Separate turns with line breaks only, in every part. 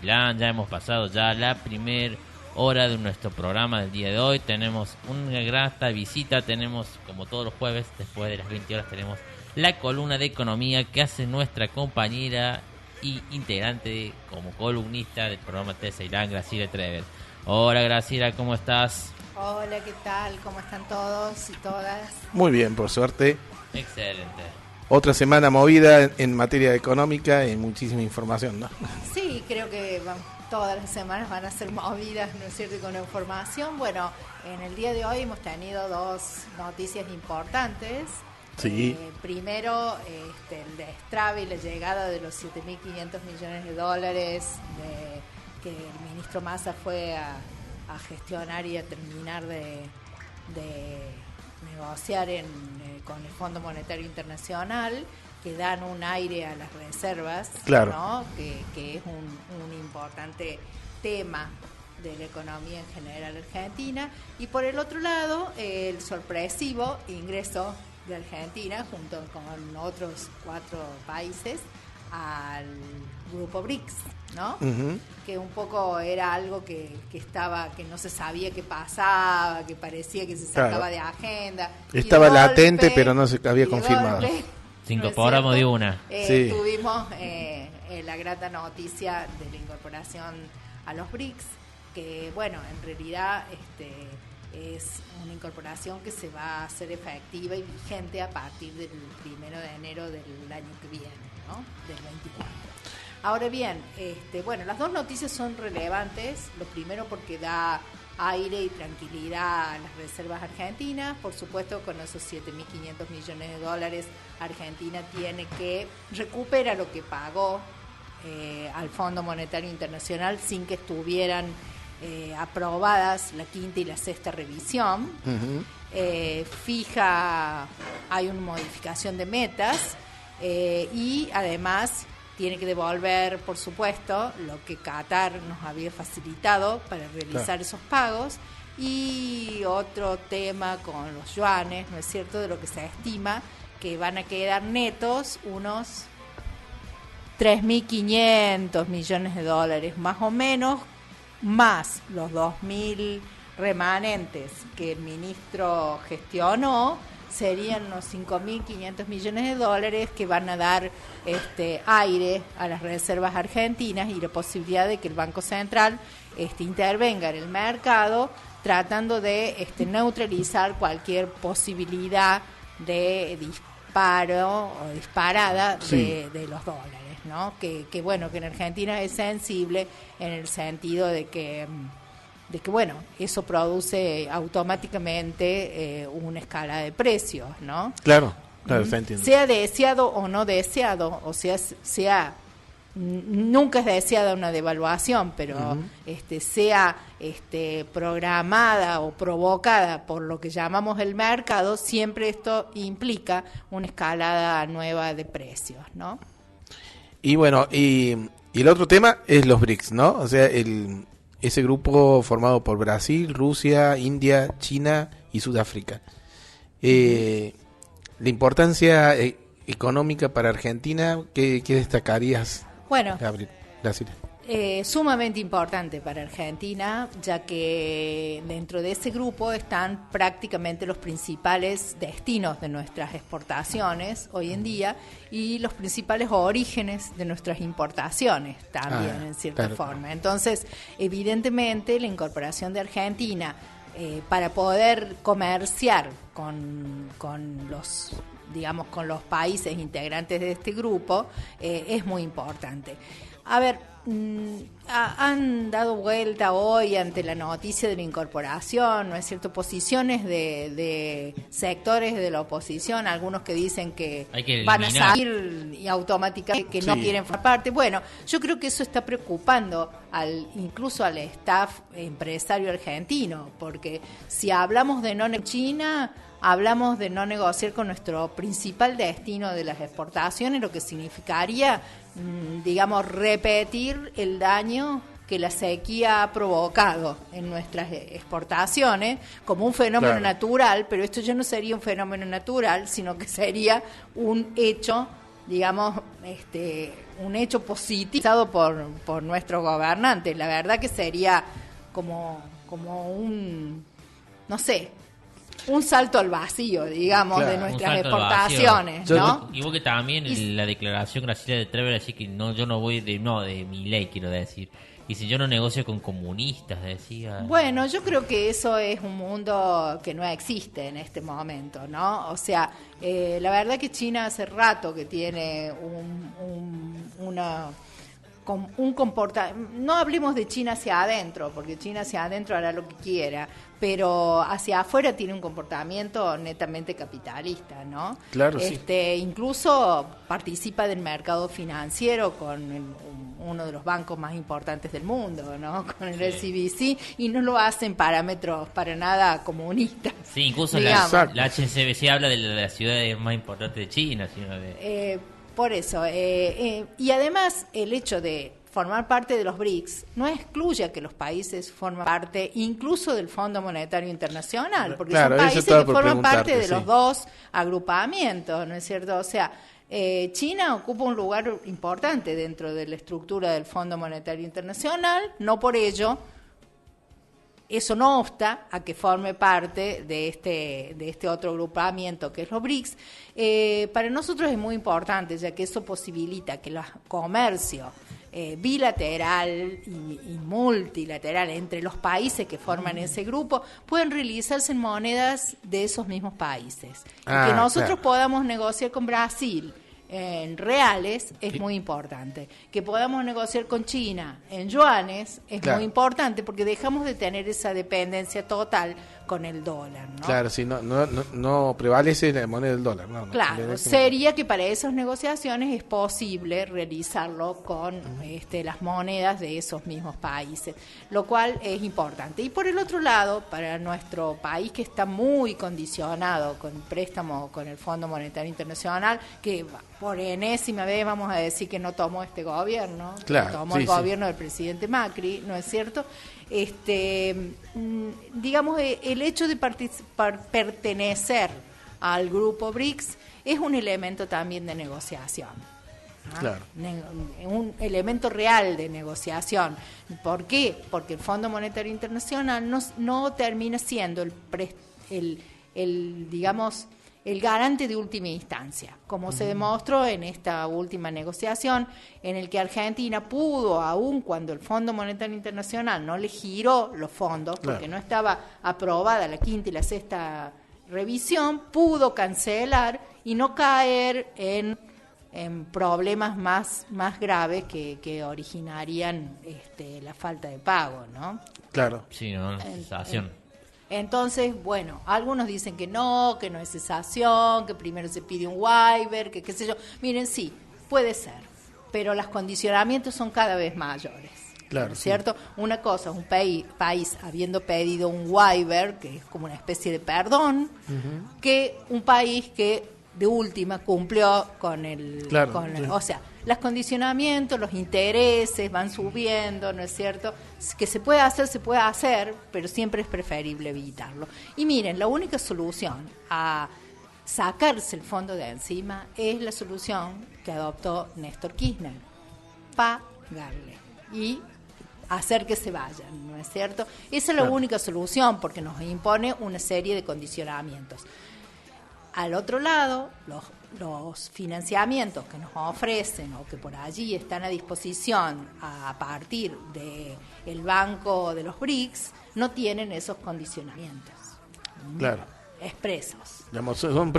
Ceilán. Ya hemos pasado ya la primera hora de nuestro programa del día de hoy. Tenemos una grata visita. Tenemos, como todos los jueves, después de las 20 horas, tenemos la columna de economía que hace nuestra compañera y integrante como columnista del programa de Ceilán, Graciela Trever. Hola Graciela, ¿cómo estás?
Hola, ¿qué tal? ¿Cómo están todos y todas?
Muy bien, por suerte.
Excelente.
Otra semana movida en materia económica y muchísima información, ¿no?
Sí, creo que todas las semanas van a ser movidas, ¿no es cierto?, y con información. Bueno, en el día de hoy hemos tenido dos noticias importantes.
Sí.
Primero, el destrabe y la llegada de los 7.500 millones de dólares que el ministro Massa fue a gestionar y a terminar de negociar con el Fondo Monetario Internacional, que dan un aire a las reservas,
claro,
¿no? Que es un importante tema de la economía en general argentina. Y por el otro lado, el sorpresivo ingreso de Argentina junto con otros 4 países al grupo BRICS, ¿no? Uh-huh. Que un poco era algo que no se sabía qué pasaba, que parecía que se sacaba de agenda.
Estaba latente, pero no se había confirmado.
Se incorporamos de una.
Sí. Tuvimos la grata noticia de la incorporación a los BRICS, que bueno, en realidad es una incorporación que se va a hacer efectiva y vigente a partir del 1 de enero del año que viene, ¿no? Del 24. Ahora bien, bueno, las dos noticias son relevantes. Lo primero porque da aire y tranquilidad a las reservas argentinas. Por supuesto, con esos 7.500 millones de dólares, Argentina tiene que recuperar lo que pagó al Fondo Monetario Internacional sin que estuvieran aprobadas la quinta y la sexta revisión. Uh-huh. Hay una modificación de metas y además tiene que devolver, por supuesto, lo que Qatar nos había facilitado para realizar esos pagos. Y otro tema con los yuanes, ¿no es cierto?, de lo que se estima que van a quedar netos unos 3.500 millones de dólares, más o menos, más los 2.000 remanentes que el ministro gestionó, serían unos 5.500 millones de dólares que van a dar aire a las reservas argentinas y la posibilidad de que el Banco Central intervenga en el mercado tratando de neutralizar cualquier posibilidad de disparo o disparada de los dólares, ¿no? Que bueno, que en Argentina es sensible en el sentido de que bueno, eso produce automáticamente una escala de precios, ¿no?
Claro, se entiende.
Sea deseado o no deseado, o sea nunca es deseada una devaluación, pero sea programada o provocada por lo que llamamos el mercado, siempre esto implica una escalada nueva de precios, ¿no?
Y bueno, y el otro tema es los BRICS, ¿no? O sea, ese grupo formado por Brasil, Rusia, India, China y Sudáfrica. La importancia económica para Argentina, ¿qué destacarías?
Bueno,
Gracias.
Sumamente importante para Argentina, ya que dentro de ese grupo están prácticamente los principales destinos de nuestras exportaciones hoy en día y los principales orígenes de nuestras importaciones también, en cierta forma. Entonces, evidentemente, la incorporación de Argentina para poder comerciar con los países integrantes de este grupo es muy importante. A ver, han dado vuelta hoy ante la noticia de la incorporación, ¿no es cierto?, posiciones de sectores de la oposición, algunos que dicen que van a salir y automáticamente que no quieren formar parte. Bueno, yo creo que eso está preocupando incluso al staff empresario argentino, porque si hablamos de no China, hablamos de no negociar con nuestro principal destino de las exportaciones, lo que significaría, repetir el daño que la sequía ha provocado en nuestras exportaciones como un fenómeno natural, pero esto ya no sería un fenómeno natural, sino que sería un hecho digamos, un hecho positivo por nuestros gobernantes. La verdad que sería como un, no sé, un salto al vacío, digamos,
Claro,
de
Un
nuestras
salto al
exportaciones,
vacío.
¿no?
Y vos que también la declaración Graciela de Trever, así que no, yo no voy de mi ley, quiero decir. Dice, yo no negocio con comunistas, decía.
Bueno, yo creo que eso es un mundo que no existe en este momento, ¿no? O sea, la verdad que China hace rato que tiene un comportamiento, no hablemos de China hacia adentro, porque China hacia adentro hará lo que quiera, pero hacia afuera tiene un comportamiento netamente capitalista, ¿no?
Claro, sí.
Incluso participa del mercado financiero con uno de los bancos más importantes del mundo, ¿no? Con el CBC, y no lo hacen parámetros para nada comunistas.
Sí, incluso
digamos.
la HSBC habla de la ciudad más importante de China, sino de...
Por eso, y además el hecho de formar parte de los BRICS no excluye a que los países formen parte incluso del Fondo Monetario Internacional, porque
claro,
son países
estaba
que
por
forman parte
preguntarte,
de
sí.
los dos agrupamientos, ¿no es cierto? O sea, China ocupa un lugar importante dentro de la estructura del Fondo Monetario Internacional, no por ello. Eso no obsta a que forme parte de este otro agrupamiento que es los BRICS. Para nosotros es muy importante, ya que eso posibilita que el comercio bilateral y multilateral entre los países que forman ese grupo puedan realizarse en monedas de esos mismos países. Y que nosotros podamos negociar con Brasil en reales es muy importante. Que podamos negociar con China en yuanes es muy importante, porque dejamos de tener esa dependencia total con el dólar, ¿no?
Claro, sí, no prevalece la moneda del dólar. No,
Claro, sería que para esas negociaciones es posible realizarlo con las monedas de esos mismos países, lo cual es importante. Y por el otro lado, para nuestro país, que está muy condicionado con préstamo con el Fondo Monetario Internacional, que por enésima vez vamos a decir que no tomó este gobierno,
claro,
tomó el gobierno del presidente Macri, ¿no es cierto? Digamos, el hecho de pertenecer al grupo BRICS es un elemento también de negociación, ¿no?
Claro.
Un elemento real de negociación. ¿Por qué? Porque el Fondo Monetario Internacional no termina siendo digamos, el garante de última instancia, como se demostró en esta última negociación, en el que Argentina pudo, aun cuando el Fondo Monetario Internacional no le giró los fondos, porque no estaba aprobada la quinta y la sexta revisión, pudo cancelar y no caer en problemas más graves que originarían la falta de pago, ¿no?
Claro.
Sí, no, la cesación.
Entonces, bueno, algunos dicen que no es cesación, que primero se pide un waiver, que qué sé yo. Miren, sí, puede ser, pero los condicionamientos son cada vez mayores.
Claro,
¿Cierto? Sí. Una cosa es un país habiendo pedido un waiver, que es como una especie de perdón, que un país que de última cumplió con o sea, los condicionamientos, los intereses van subiendo, ¿no es cierto? Que se puede hacer, pero siempre es preferible evitarlo. Y miren, la única solución a sacarse el fondo de encima es la solución que adoptó Néstor Kirchner: pagarle y hacer que se vayan, ¿no es cierto? Esa es la única solución, porque nos impone una serie de condicionamientos. Al otro lado, los financiamientos que nos ofrecen o que por allí están a disposición a partir del Banco de los BRICS no tienen esos condicionamientos expresos.
Son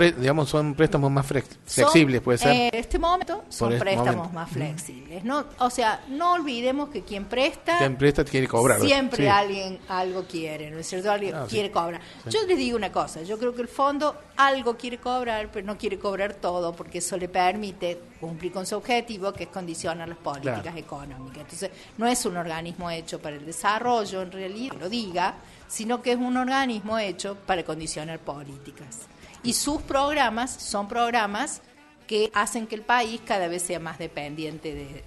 préstamos más flexibles, puede ser.
En este momento son préstamos más flexibles, ¿no? O sea, no olvidemos que quien presta
quiere cobrar.
Siempre alguien algo quiere, ¿no es cierto? Alguien quiere cobrar. Sí. Yo les digo una cosa, yo creo que el fondo algo quiere cobrar, pero no quiere cobrar todo, porque eso le permite cumplir con su objetivo, que es condicionar las políticas económicas. Entonces, no es un organismo hecho para el desarrollo, en realidad, lo diga, sino que es un organismo hecho para condicionar políticas. Y sus programas son programas que hacen que el país cada vez sea más dependiente de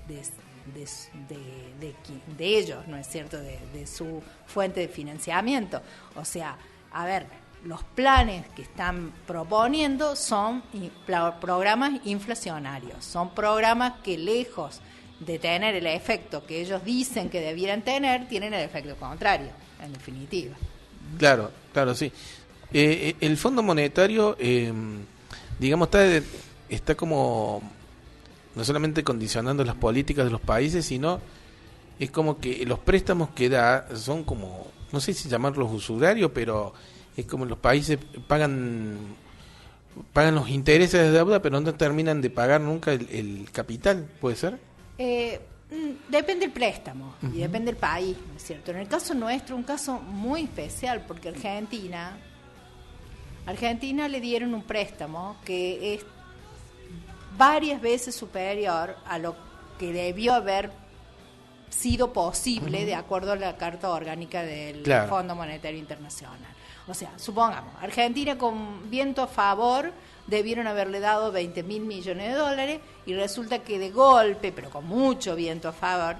ellos, ¿no es cierto?, de su fuente de financiamiento. O sea, a ver, los planes que están proponiendo son programas inflacionarios, son programas que lejos de tener el efecto que ellos dicen que debieran tener, tienen el efecto contrario, en definitiva.
Claro, sí. El Fondo Monetario, digamos, está como no solamente condicionando las políticas de los países, sino es como que los préstamos que da son como, no sé si llamarlos usurarios, pero es como los países pagan los intereses de deuda, pero no terminan de pagar nunca el capital, ¿puede ser?
Depende del préstamo y depende del país, ¿no es cierto? En el caso nuestro, un caso muy especial, porque Argentina le dieron un préstamo que es varias veces superior a lo que debió haber sido posible de acuerdo a la Carta Orgánica del Fondo Monetario Internacional. O sea, supongamos, Argentina con viento a favor debieron haberle dado 20.000 millones de dólares y resulta que de golpe, pero con mucho viento a favor,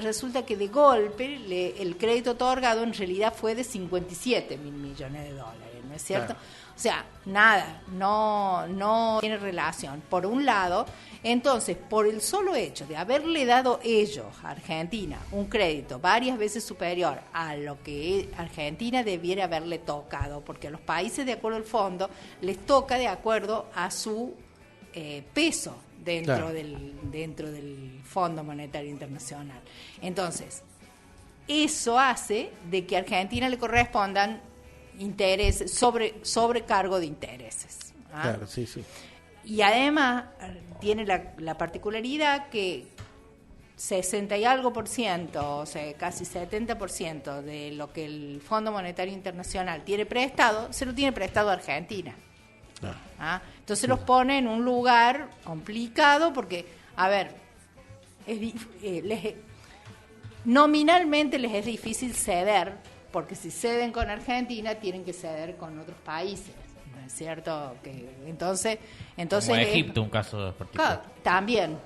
resulta que de golpe el crédito otorgado en realidad fue de 57.000 millones de dólares, ¿no es cierto? Claro. O sea, nada, no tiene relación. Por un lado, entonces, por el solo hecho de haberle dado ellos a Argentina un crédito varias veces superior a lo que Argentina debiera haberle tocado, porque a los países, de acuerdo al fondo, les toca de acuerdo a su peso dentro del Fondo Monetario Internacional. Entonces, eso hace de que a Argentina le correspondan intereses, sobrecargo de intereses. ¿Ah?
Claro, sí.
Y además tiene la particularidad que 60 y algo por ciento, o sea, casi 70% de lo que el Fondo Monetario Internacional tiene prestado, se lo tiene prestado a Argentina. ¿Ah? Entonces los pone en un lugar complicado porque, a ver, nominalmente les es difícil ceder, porque si ceden con Argentina tienen que ceder con otros países, ¿no es cierto? Entonces
como Egipto, un caso particular.
También,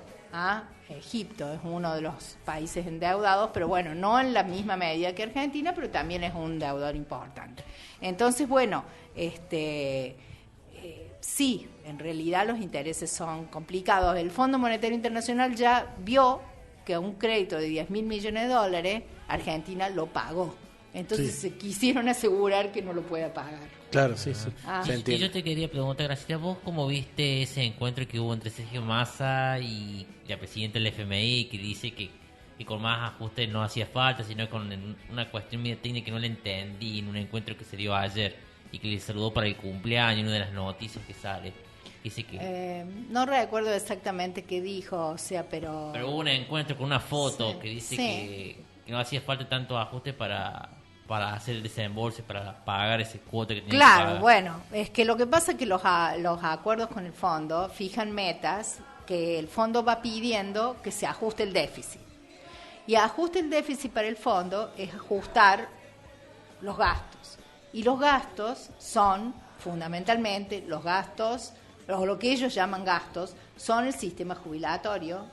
Egipto es uno de los países endeudados, pero bueno, no en la misma medida que Argentina, pero también es un deudor importante. Entonces, bueno, sí, en realidad los intereses son complicados. El Fondo Monetario Internacional ya vio que un crédito de 10.000 millones de dólares, Argentina lo pagó. Entonces se quisieron asegurar que no lo pueda pagar.
Claro, sí.
Y yo te quería preguntar, Graciela, ¿vos cómo viste ese encuentro que hubo entre Sergio Massa y la presidenta del FMI, que dice que con más ajustes no hacía falta, sino con una cuestión medio técnica que no le entendí en un encuentro que se dio ayer y que le saludó para el cumpleaños, una de las noticias que sale? Dice que
no recuerdo exactamente qué dijo, o sea, pero
hubo un encuentro con una foto que dice que no hacía falta tanto ajuste para hacer el desembolso, para pagar ese cuota que tenía que pagar.
Claro, bueno, es que lo que pasa es que los acuerdos con el fondo fijan metas que el fondo va pidiendo que se ajuste el déficit. Y ajuste el déficit para el fondo es ajustar los gastos. Y los gastos son, fundamentalmente, lo que ellos llaman gastos, son el sistema jubilatorio,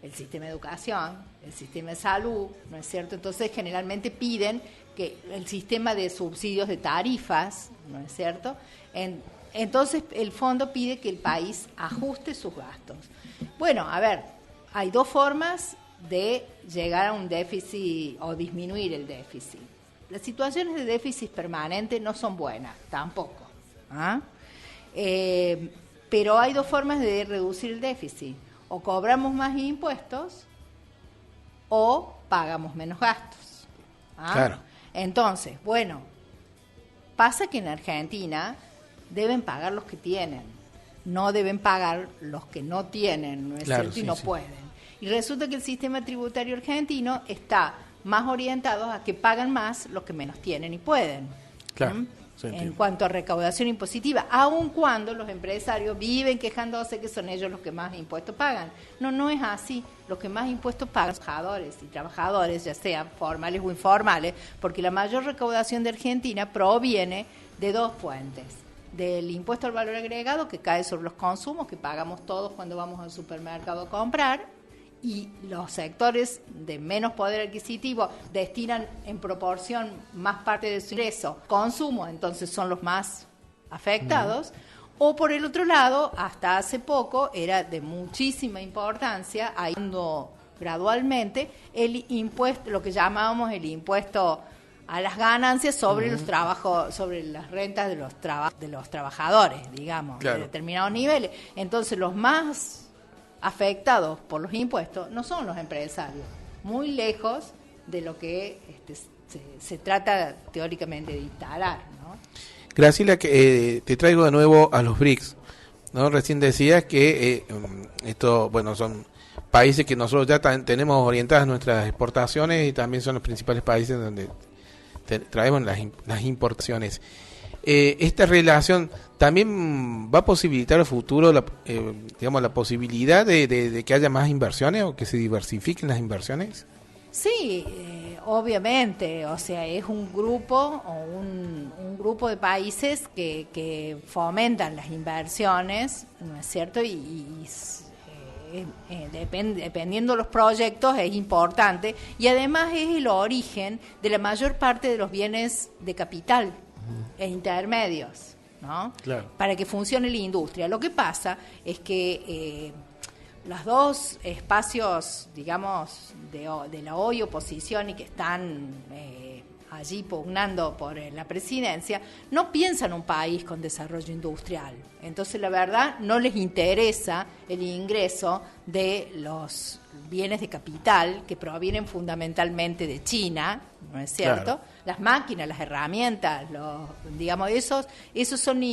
el sistema de educación, el sistema de salud, ¿no es cierto? Entonces, generalmente piden que el sistema de subsidios de tarifas, ¿no es cierto? Entonces, el fondo pide que el país ajuste sus gastos. Bueno, a ver, hay dos formas de llegar a un déficit o disminuir el déficit. Las situaciones de déficit permanente no son buenas, tampoco. Pero hay dos formas de reducir el déficit. O cobramos más impuestos o pagamos menos gastos.
Claro.
Entonces, bueno, pasa que en Argentina deben pagar los que tienen, no deben pagar los que no tienen, ¿no es cierto? Y no pueden. Y resulta que el sistema tributario argentino está más orientado a que pagan más los que menos tienen y pueden.
Claro.
En cuanto a recaudación impositiva, aun cuando los empresarios viven quejándose que son ellos los que más impuestos pagan. No es así. Los que más impuestos pagan son trabajadores y trabajadores, ya sean formales o informales, porque la mayor recaudación de Argentina proviene de dos fuentes. Del impuesto al valor agregado, que cae sobre los consumos, que pagamos todos cuando vamos al supermercado a comprar, y los sectores de menos poder adquisitivo destinan en proporción más parte de su ingreso consumo, entonces son los más afectados. O por el otro lado, hasta hace poco era de muchísima importancia, yendo gradualmente, el impuesto, lo que llamábamos el impuesto a las ganancias sobre los trabajos, sobre las rentas de los trabajadores, digamos, de determinados niveles. Entonces, los más afectados por los impuestos no son los empresarios, muy lejos de lo que se trata teóricamente de instalar, ¿no?
Graciela, que te traigo de nuevo a los BRICS, ¿no? Recién decías que esto, bueno, son países que nosotros ya tenemos orientadas nuestras exportaciones y también son los principales países donde traemos las importaciones. Esta relación también va a posibilitar a futuro digamos, la posibilidad de que haya más inversiones o que se diversifiquen las inversiones.
Sí, obviamente, o sea, es un grupo o un grupo de países que fomentan las inversiones, ¿no es cierto? Dependiendo de los proyectos es importante y además es el origen de la mayor parte de los bienes de capital e intermedios, ¿no? Claro. Para que funcione la industria. Lo que pasa es que los dos espacios, digamos, de la hoy oposición y que están allí pugnando por la presidencia, no piensan un país con desarrollo industrial. Entonces, la verdad, no les interesa el ingreso de los bienes de capital que provienen fundamentalmente de China, ¿no es cierto? Claro. Las máquinas, las herramientas, digamos, esos son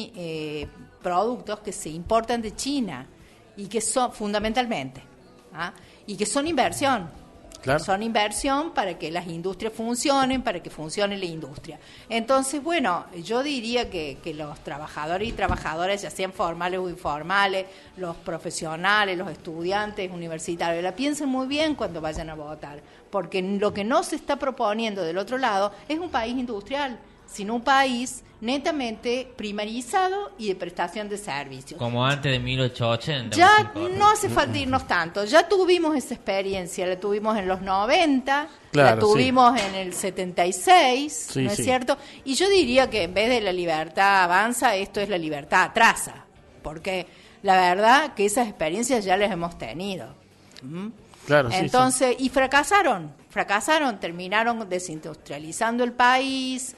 productos que se importan de China y que son fundamentalmente, y que son inversión. Claro. Son inversión para que las industrias funcionen, para que funcione la industria. Entonces, bueno, yo diría que los trabajadores y trabajadoras, ya sean formales o informales, los profesionales, los estudiantes universitarios, la piensen muy bien cuando vayan a votar, porque lo que no se está proponiendo del otro lado es un país industrial, sino un país netamente primarizado y de prestación de servicios.
Como antes de 1880.
Ya no hace falta irnos tanto. Ya tuvimos esa experiencia, la tuvimos en los 90, claro, la tuvimos en el 76, ¿no es cierto? Y yo diría que en vez de la libertad avanza, esto es la libertad atrasa, porque la verdad que esas experiencias ya las hemos tenido. Claro, entonces, y fracasaron, terminaron desindustrializando el país,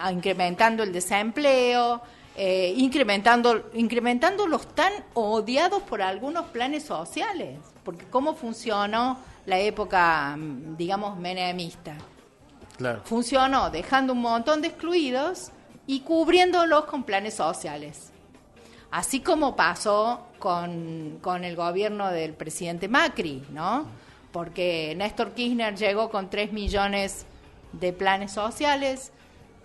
incrementando el desempleo, incrementando los tan odiados por algunos planes sociales, porque cómo funcionó la época, digamos, menemista. Claro. Funcionó dejando un montón de excluidos y cubriéndolos con planes sociales. Así como pasó con el gobierno del presidente Macri, ¿no? Porque Néstor Kirchner llegó con 3 millones de planes sociales,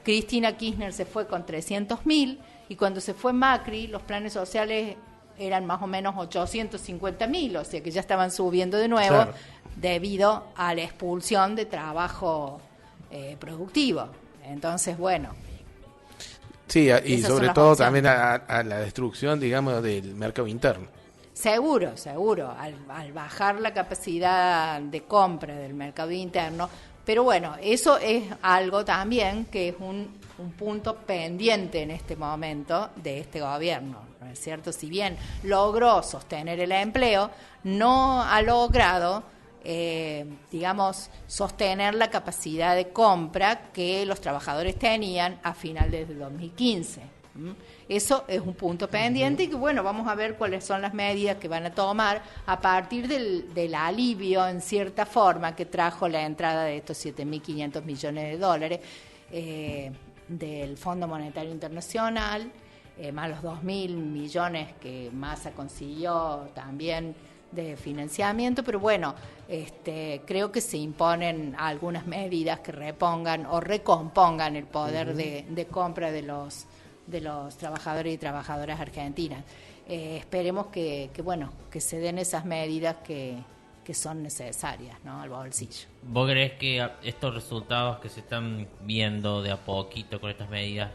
Cristina Kirchner se fue con 300.000 y cuando se fue Macri los planes sociales eran más o menos 850.000, o sea que ya estaban subiendo de nuevo, claro, debido a la expulsión de trabajo productivo. Entonces, bueno.
Sí, y sobre todo también a la destrucción, digamos, del mercado interno.
Seguro. Al bajar la capacidad de compra del mercado interno. Pero bueno, eso es algo también que es un punto pendiente en este momento de este gobierno, ¿no es cierto? Si bien logró sostener el empleo, no ha logrado, digamos, sostener la capacidad de compra que los trabajadores tenían a final del 2015. Eso es un punto pendiente y que, bueno, vamos a ver cuáles son las medidas que van a tomar a partir del alivio, en cierta forma, que trajo la entrada de estos 7.500 millones de dólares del Fondo Monetario Internacional, más los 2.000 millones que Massa consiguió también de financiamiento, pero bueno, creo que se imponen algunas medidas que repongan o recompongan el poder de compra de los trabajadores y trabajadoras argentinas. Esperemos que se den esas medidas que son necesarias, ¿no?, al bolsillo.
¿Vos crees que estos resultados que se están viendo de a poquito con estas medidas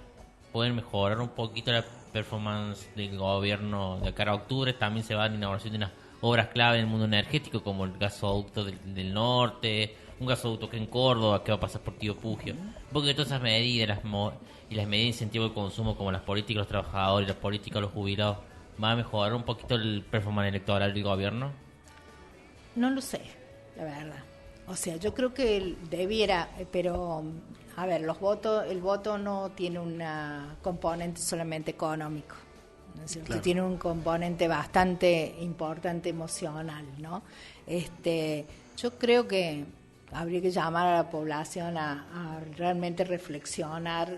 pueden mejorar un poquito la performance del gobierno de cara a octubre? También se va a la inauguración de una obras clave en el mundo energético, como el gasoducto del norte, un gasoducto que en Córdoba, que va a pasar por Tío Pugio. Porque todas esas medidas y las medidas de incentivo de consumo, como las políticas de los trabajadores y las políticas de los jubilados, ¿va a mejorar un poquito el performance electoral del gobierno?
No lo sé, la verdad. O sea, yo creo que debiera, pero a ver, el voto no tiene una componente solamente económico, ¿no es cierto?
Claro.
Tiene un componente bastante importante emocional, ¿no? Yo creo que habría que llamar a la población a realmente reflexionar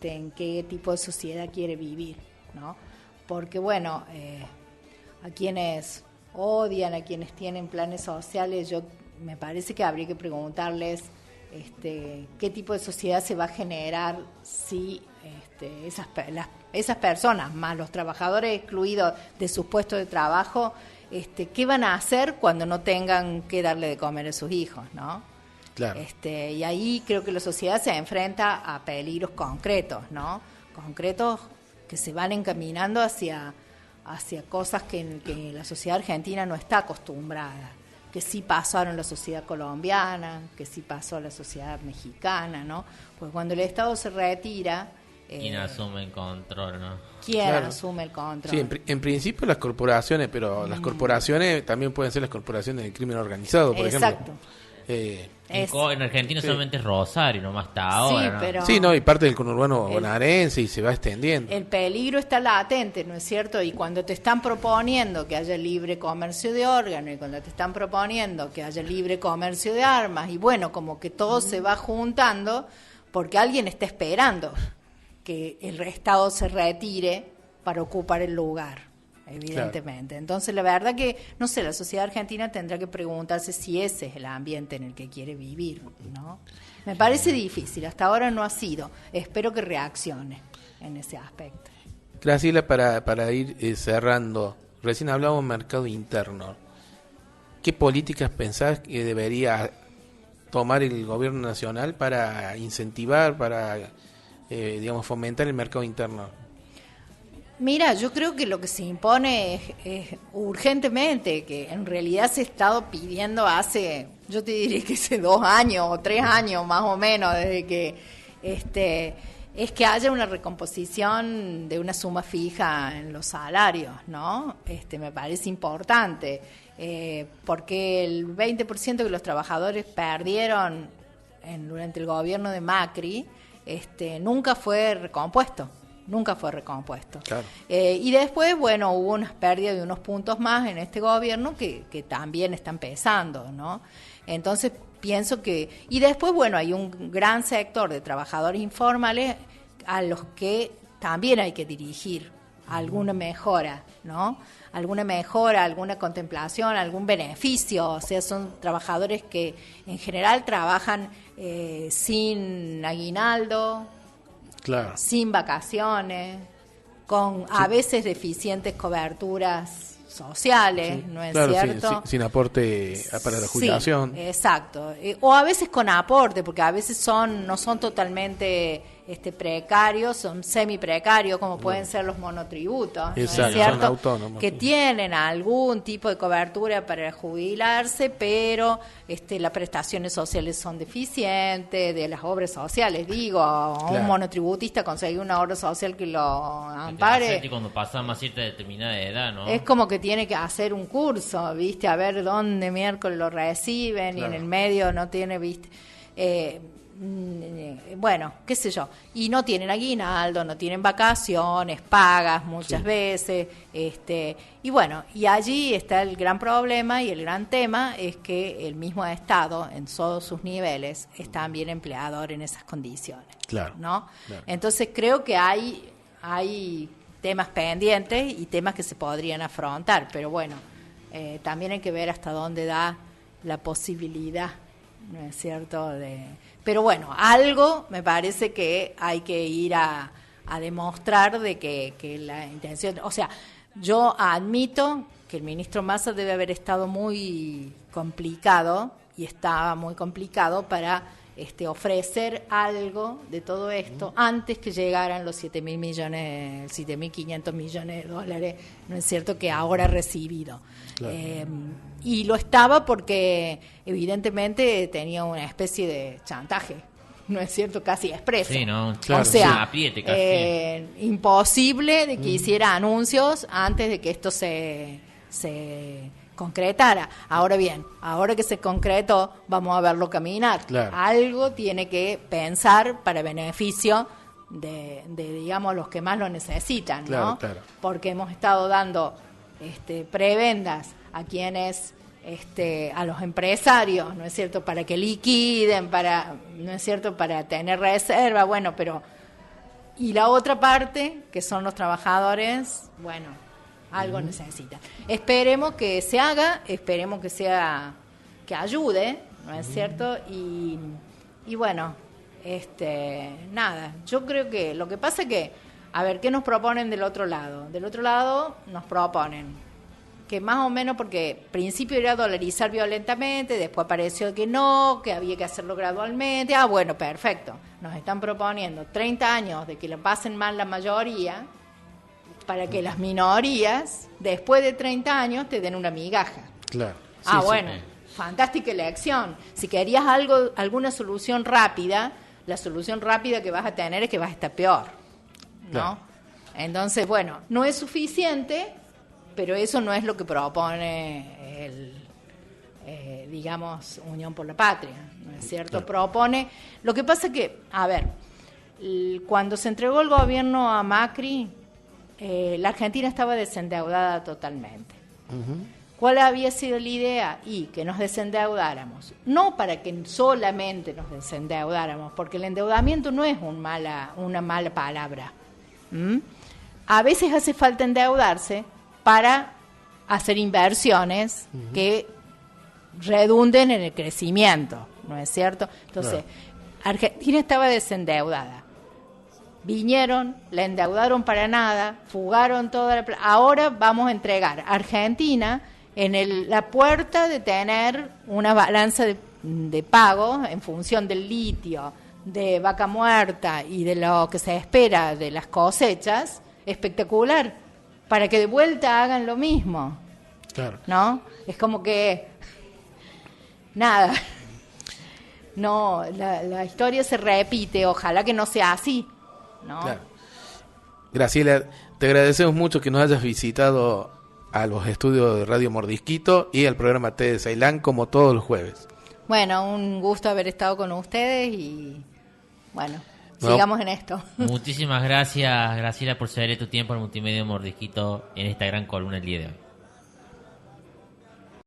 en qué tipo de sociedad quiere vivir, ¿no? Porque bueno, a quienes odian, a quienes tienen planes sociales, me parece que habría que preguntarles qué tipo de sociedad se va a generar si esas personas, más los trabajadores excluidos de sus puestos de trabajo, qué van a hacer cuando no tengan que darle de comer a sus hijos, ¿no?
Claro.
Y ahí creo que la sociedad se enfrenta a peligros concretos, ¿no? Concretos que se van encaminando hacia cosas que la sociedad argentina no está acostumbrada, que sí pasaron en la sociedad colombiana, que sí pasó en la sociedad mexicana, ¿no? Pues cuando el Estado se retira...
¿Quién asume el control, no?
¿Quién
Claro.
asume el control?
Sí, en principio las corporaciones, pero las corporaciones también pueden ser las corporaciones del crimen organizado, por
Exacto.
ejemplo.
En Argentina
sí.
solamente es Rosario, nomás hasta ahora,
Sí,
¿no?
pero...
Sí, no, y parte del conurbano bonaerense y se va extendiendo.
El peligro está latente, ¿no es cierto? Y cuando te están proponiendo que haya libre comercio de órganos, y cuando te están proponiendo que haya libre comercio de armas, y bueno, como que todo se va juntando porque alguien está esperando que el Estado se retire para ocupar el lugar, evidentemente. Claro. Entonces, la verdad que, no sé, la sociedad argentina tendrá que preguntarse si ese es el ambiente en el que quiere vivir, ¿no? Me parece difícil, hasta ahora no ha sido. Espero que reaccione en ese aspecto.
Graciela, para ir cerrando, recién hablábamos de mercado interno. ¿Qué políticas pensás que debería tomar el gobierno nacional para incentivar, para fomentar el mercado interno?
Mira, yo creo que lo que se impone es urgentemente, que en realidad se ha estado pidiendo yo te diría que hace 2 años o 3 años más o menos, desde que es que haya una recomposición de una suma fija en los salarios, ¿no? Me parece importante, porque el 20% que los trabajadores perdieron durante el gobierno de Macri, nunca fue recompuesto. Claro. Y después, bueno, hubo unas pérdidas de unos puntos más en este gobierno que también están pesando, ¿no? Entonces, pienso que... Y después, bueno, hay un gran sector de trabajadores informales a los que también hay que dirigir alguna mejora, ¿no? Alguna mejora, alguna contemplación, algún beneficio. O sea, son trabajadores que en general trabajan sin aguinaldo,
claro,
sin vacaciones, con a veces deficientes coberturas sociales,
sí,
¿no es
claro,
cierto?
Sin aporte para la jubilación.
Sí, exacto. O a veces con aporte, porque a veces no son totalmente precarios, son semi-precarios, como pueden ser los monotributos,
exacto,
¿no es cierto?
son autónomos.
Que tienen algún tipo de cobertura para jubilarse, pero las prestaciones sociales son deficientes, de las obras sociales, digo,
claro.
Un monotributista conseguir una obra social que lo ampare.
Cuando pasa más cierta determinada edad, ¿no?
Es como que tiene que hacer un curso, ¿viste? A ver dónde miércoles lo reciben, claro. Y en el medio no tiene, ¿viste? Bueno, qué sé yo, y no tienen aguinaldo, no tienen vacaciones, pagas muchas veces, y bueno, y allí está el gran problema y el gran tema es que el mismo Estado en todos sus niveles es también empleador en esas condiciones,
claro,
¿no?
Claro.
Entonces creo que hay temas pendientes y temas que se podrían afrontar, pero bueno, también hay que ver hasta dónde da la posibilidad, ¿no es cierto?, pero bueno, algo me parece que hay que ir a demostrar de que la intención, o sea, yo admito que el ministro Massa debe haber estado muy complicado y estaba muy complicado para ofrecer algo de todo esto antes que llegaran los 7.500 millones de dólares, ¿no es cierto?, que ahora ha recibido.
Claro.
Y lo estaba porque evidentemente tenía una especie de chantaje, ¿no es cierto?, casi expreso.
Sí, ¿no?
Claro,
O sea,
sí. Apriete casi.
imposible de que hiciera anuncios antes de que esto se concretara. Ahora bien, ahora que se concretó, vamos a verlo caminar.
Claro.
Algo tiene que pensar para beneficio de digamos, los que más lo necesitan,
Claro,
¿no?
claro.
Porque hemos estado dando prebendas a quienes, a los empresarios, ¿no es cierto?, para que liquiden, ¿no es cierto?, para tener reserva, bueno, pero y la otra parte, que son los trabajadores, bueno, algo necesitan. Esperemos que se haga, esperemos que ayude, ¿no es cierto? Y bueno, nada, yo creo que lo que pasa es que, a ver, ¿qué nos proponen del otro lado? Del otro lado nos proponen que más o menos, porque al principio era dolarizar violentamente, después pareció que no, que había que hacerlo gradualmente. Bueno, perfecto. Nos están proponiendo 30 años de que lo pasen mal la mayoría, para que las minorías, después de 30 años, te den una migaja.
Claro.
Bueno, fantástica elección. Si querías alguna solución rápida, la solución rápida que vas a tener es que vas a estar peor, ¿no?
Claro.
Entonces, bueno, no es suficiente, pero eso no es lo que propone digamos, Unión por la Patria, ¿no es cierto?
Claro.
Propone, lo que pasa que, a ver, cuando se entregó el gobierno a Macri, la Argentina estaba desendeudada totalmente. ¿Cuál había sido la idea? Y que nos desendeudáramos. No para que solamente nos desendeudáramos, porque el endeudamiento no es una mala palabra. A veces hace falta endeudarse para hacer inversiones que redunden en el crecimiento, ¿no es cierto? Entonces, Argentina estaba desendeudada. Vinieron, la endeudaron para nada, fugaron toda la plata. Ahora vamos a entregar a Argentina en la puerta de tener una balanza de pago en función del litio, de vaca muerta y de lo que se espera de las cosechas, espectacular, para que de vuelta hagan lo mismo.
Claro.
¿No? Es como que nada. No, la historia se repite, ojalá que no sea así, ¿no?
Claro. Graciela, te agradecemos mucho que nos hayas visitado a los estudios de Radio Mordisquito y al programa T de Ceilán como todos los jueves.
Bueno, un gusto haber estado con ustedes y bueno,
No.
sigamos en esto.
Muchísimas gracias, Graciela, por ceder tu tiempo al Multimedia Mordisquito en esta gran columna el día de hoy.